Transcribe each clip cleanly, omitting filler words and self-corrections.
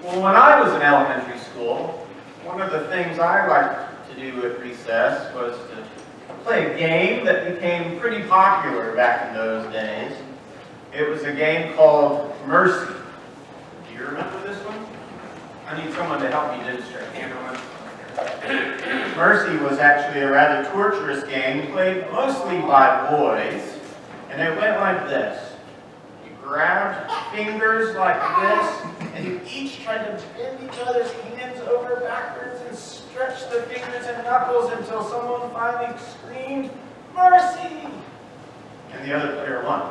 Well, when I was in elementary school, one of the things I liked to do at recess was to play a game that became pretty popular back in those days. It was a game called Mercy. Do you remember this one? I need someone to help me demonstrate. Mercy was actually a rather torturous game played mostly by boys, and it went like this. You grabbed fingers like this, and you each tried to bend each other's hands over backwards and stretch the fingers and knuckles until someone finally screamed, "Mercy!" And the other player won.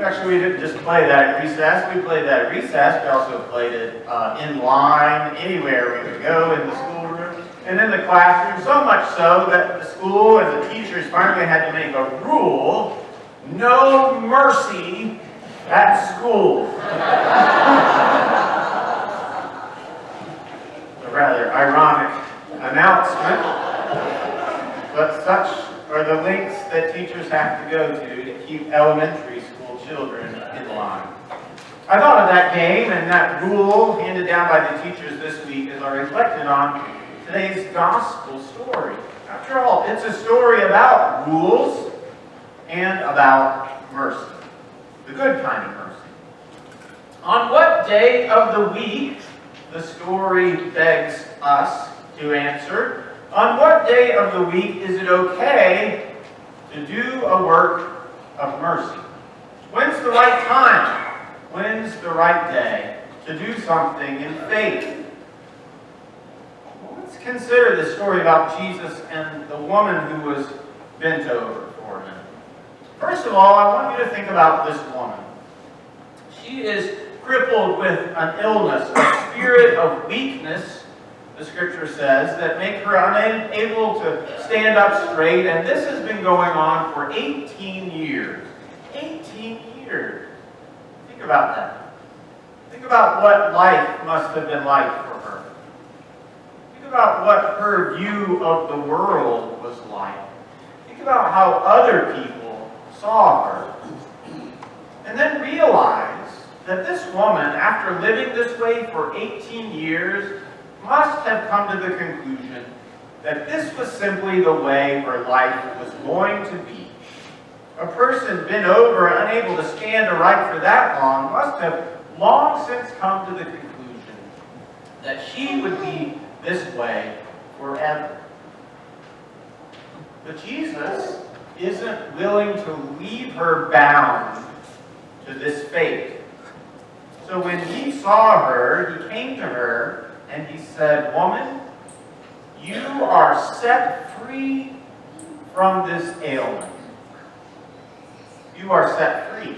Actually, we didn't just play that at recess. We played that at recess. We also played it in line, anywhere we would go in the schoolroom, and in the classroom, so much so that the school and the teachers finally had to make a rule: no mercy at school. A rather ironic announcement, but such are the lengths that teachers have to go to keep elementary school children in line. I thought of that game and that rule handed down by the teachers this week as I reflected on today's gospel story. After all, it's a story about rules and about mercy. The good kind of mercy. On what day of the week, the story begs us to answer, on what day of the week is it okay to do a work of mercy? When's the right time? When's the right day to do something in faith? Well, let's consider the story about Jesus and the woman who was bent over for him. First of all, I want you to think about this woman. She is crippled with an illness, a spirit of weakness, the scripture says, that make her unable to stand up straight, and this has been going on for 18 years. 18 years. Think about that. Think about what life must have been like for her. Think about what her view of the world was like. Think about how other people saw her. And then realize that this woman, after living this way for 18 years, must have come to the conclusion that this was simply the way her life was going to be. A person bent over, unable to stand upright for that long, must have long since come to the conclusion that she would be this way forever. But Jesus isn't willing to leave her bound to this fate. So when he saw her, he came to her and he said, "Woman, you are set free from this ailment." You are set free.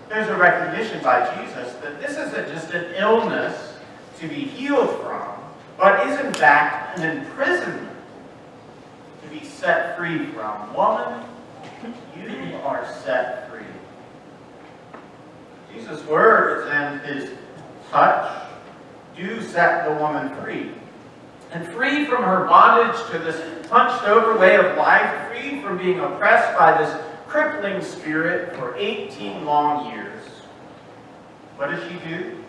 There's a recognition by Jesus that this isn't just an illness to be healed from, but is in fact an imprisonment to be set free from. Woman, you are set free. Jesus' words and his touch do set the woman free. And free from her bondage to this hunched over way of life, free from being oppressed by this crippling spirit for 18 long years. What does she do?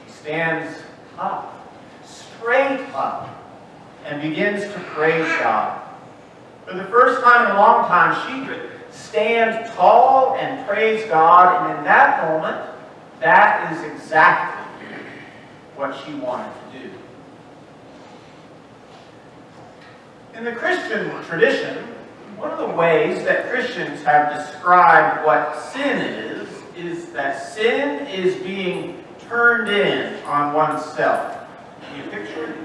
She stands up, straight up, and begins to praise God. For the first time in a long time, she could stand tall and praise God, and in that moment, that is exactly what she wanted to do. In the Christian tradition, one of the ways that Christians have described what sin is that sin is being turned in on oneself. Can you picture it?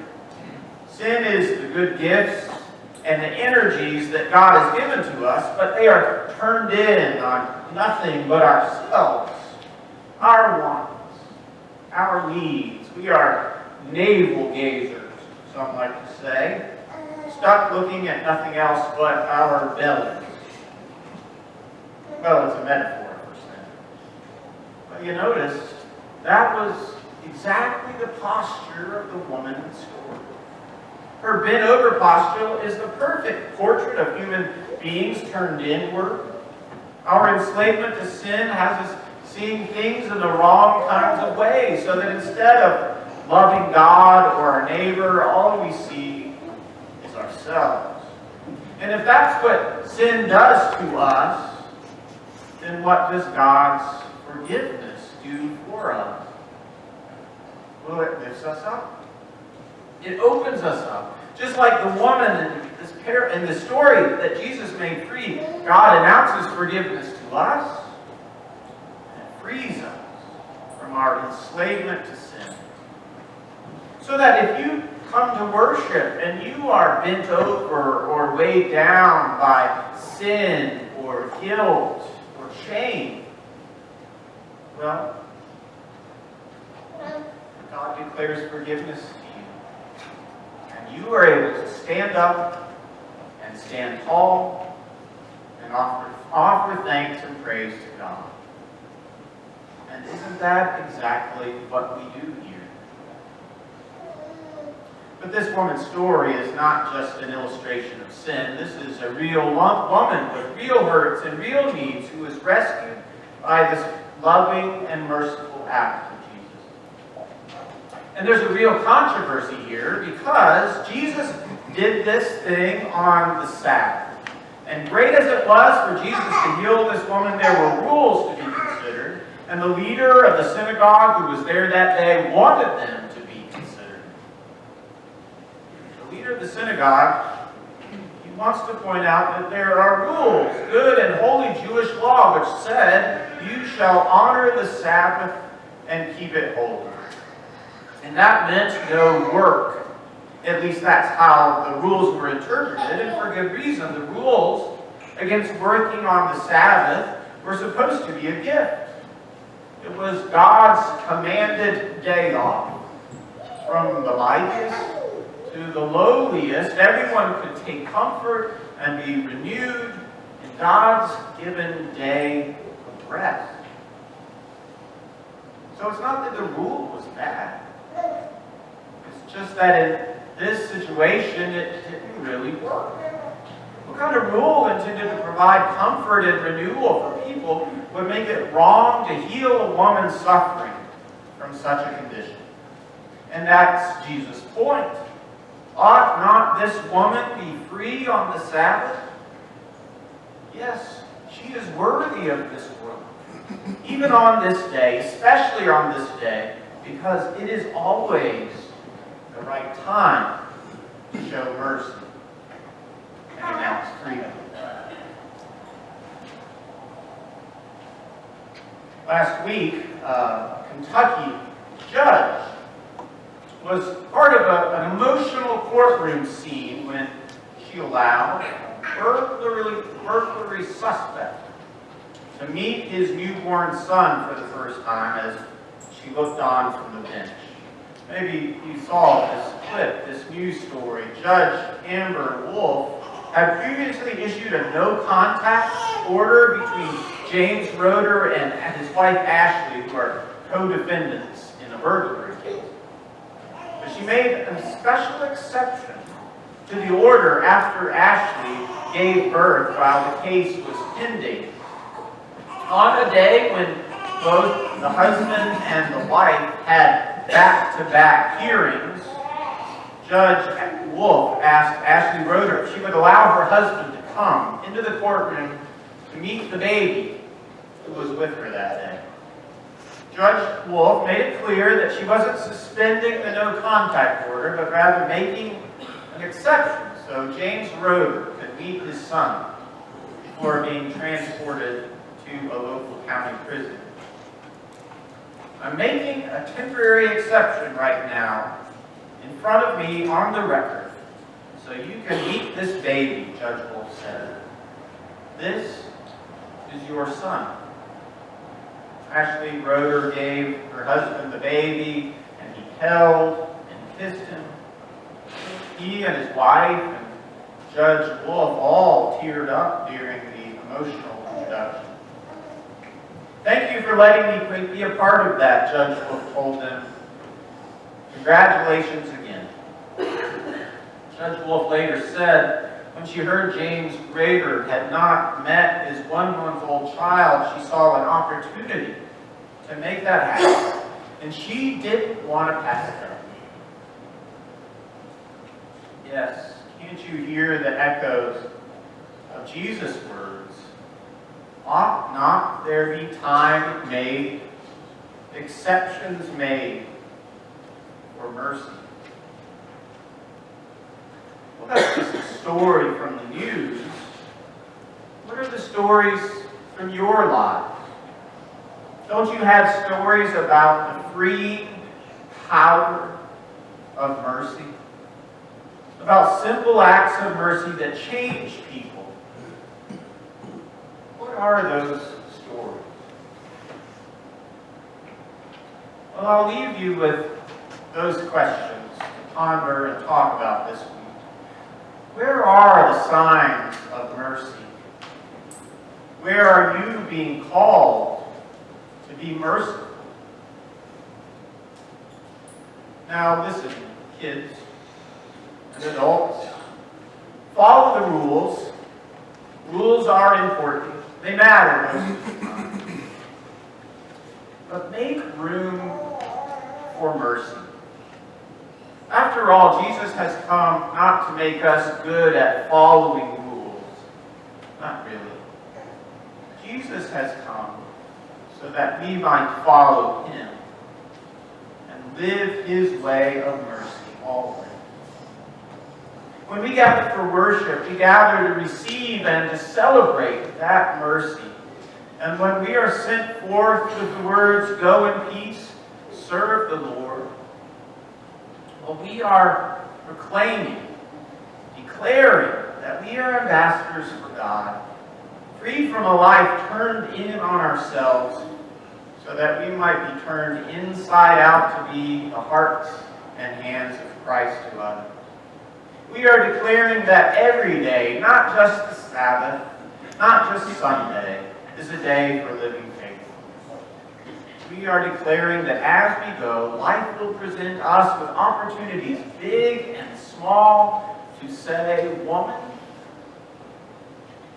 Sin is the good gifts and the energies that God has given to us, but they are turned in on nothing but ourselves, our wants, our needs. We are navel gazers, some like to say, stuck looking at nothing else but our bellies. Well, it's a metaphor for sin. But you notice, that was exactly the posture of the woman in the story. Her bent-over posture is the perfect portrait of human beings turned inward. Our enslavement to sin has us seeing things in the wrong kinds of ways, so that instead of loving God or our neighbor, all we see is ourselves. And if that's what sin does to us, then what does God's forgiveness do for us? Well, it lifts us up. It opens us up. Just like the woman in the story that Jesus made free, God announces forgiveness to us and frees us from our enslavement to sin. So that if you come to worship and you are bent over or weighed down by sin or guilt or shame, well, God declares forgiveness to you. And you are able to stand up and stand tall and offer thanks and praise to God. And isn't that exactly what we do here? But this woman's story is not just an illustration of sin. This is a real woman with real hurts and real needs who was rescued by this loving and merciful act of Jesus. And there's a real controversy here because Jesus did this thing on the Sabbath. And great as it was for Jesus to heal this woman, there were rules to be considered. And the leader of the synagogue who was there that day wanted them to be considered. The leader of the synagogue, he wants to point out that there are rules, good and holy Jewish law, which said, you shall honor the Sabbath and keep it holy. And that meant no work. At least that's how the rules were interpreted, and for good reason. The rules against working on the Sabbath were supposed to be a gift. It was God's commanded day off. From the mightiest to the lowliest, everyone could take comfort and be renewed in God's given day of rest. So it's not that the rule was bad. It's just that in this situation, it didn't really work. What kind of rule intended to provide comfort and renewal for people would make it wrong to heal a woman suffering from such a condition? And that's Jesus' point. Ought not this woman be free on the Sabbath? Yes, she is worthy of this world. Even on this day, especially on this day, because it is always the right time to show mercy and announce freedom. Last week, a Kentucky judge was part of an emotional courtroom scene when she allowed a burglary suspect to meet his newborn son for the first time as she looked on from the bench. Maybe you saw this clip, this news story. Judge Amber Wolf had previously issued a no-contact order between James Roeder and his wife Ashley, who are co-defendants in a burglary case. But she made a special exception to the order after Ashley gave birth while the case was pending. On a day when both the husband and the wife had back-to-back hearings, Judge Wolf asked Ashley Roeder if she would allow her husband to come into the courtroom to meet the baby who was with her that day. Judge Wolf made it clear that she wasn't suspending the no-contact order, but rather making an exception so James Roeder could meet his son before being transported to a local county prison. I'm making a temporary exception right now in front of me on the record so you can meet this baby, Judge Wolf said. This is your son. Ashley Roeder gave her husband the baby, and he held and kissed him. He and his wife and Judge Wolf all teared up during the emotional introduction. Thank you for letting me be a part of that, Judge Wolf told them. Congratulations again. Judge Wolf later said, when she heard James Gragg had not met his 1-month-old child, she saw an opportunity to make that happen. And she didn't want to pass go. Yes, can't you hear the echoes of Jesus' words? Ought not there be time made, exceptions made for mercy? Well, that's just a story from the news. What are the stories from your lives? Don't you have stories about the freeing power of mercy? About simple acts of mercy that change people? What are those stories? Well, I'll leave you with those questions to ponder and talk about this week. Where are the signs of mercy? Where are you being called to be merciful? Now listen, kids and adults, follow the rules. Rules are important. They matter most of the time. But make room for mercy. After all, Jesus has come not to make us good at following rules. Not really. Jesus has come so that we might follow him and live his way of mercy always. When we gather for worship, we gather to receive and to celebrate that mercy. And when we are sent forth with the words, "Go in peace, serve the Lord," well, we are proclaiming, declaring that we are ambassadors for God, free from a life turned in on ourselves, so that we might be turned inside out to be the hearts and hands of Christ to others. We are declaring that every day, not just the Sabbath, not just Sunday, is a day for living faithfully. We are declaring that as we go, life will present us with opportunities, big and small, to say, "Woman,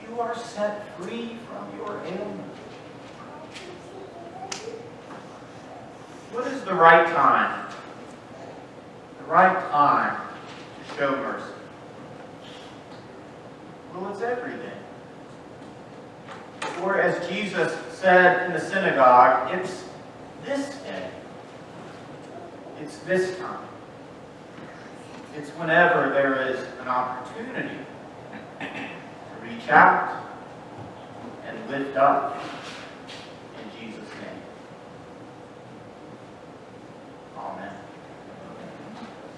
you are set free from your ailment." What is the right time? The right time to show mercy. Well, it's every day. Or as Jesus said in the synagogue, it's this day. It's this time. It's whenever there is an opportunity to reach out and lift up